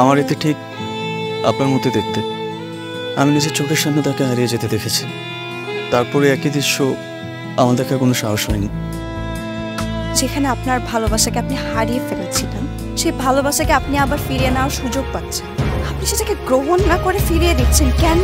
আমার এতে ঠিক আপনার মতো দেখতে। আমি নিজের চোখের সামনে তাকে হারিয়ে যেতে দেখেছি, তারপরে একই দৃশ্য আমার দেখার কোনো সাহস হয়নি। যেখানে আপনার ভালোবাসাকে আপনি হারিয়ে ফেলেছিলেন, সেই ভালোবাসাকে আপনি আবার ফিরিয়ে নেওয়ার সুযোগ পাচ্ছেন, আপনি সেটাকে গ্রহণ না করে ফিরিয়ে দিচ্ছেন কেন?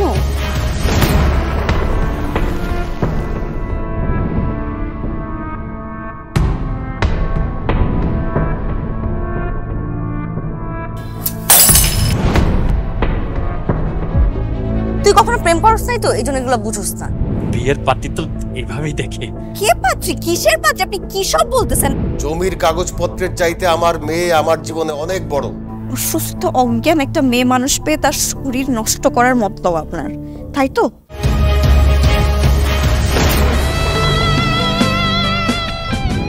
তুই কখনো প্রেম করছ নাই তো, এই জন্য এগুলো বুঝোস না। বিয়ের পাত্রী তো এইভাবেই দেখে। কে পাত্রী? কিসের পাত্রী? আপনি কি সব বলতেছেন? জমির কাগজপত্রের চাইতে আমার মেয়ে আমার জীবনে অনেক বড়। অসুস্থ অজ্ঞান একটা মেয়ে মানুষ পেয়ে তার শরীর নষ্ট করার মতলব আপনার, তাই তো?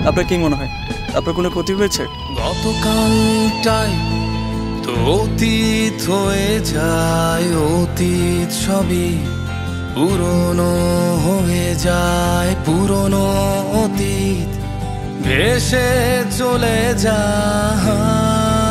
আপনার কি মনে হয় আপনার কোনো ক্ষতি হয়েছে? গতকালটাই তো অতীত হয়ে যায়, অতীত সবই পুরনো হয়ে যায়, পুরনো অতীত ভেসে চলে যায়।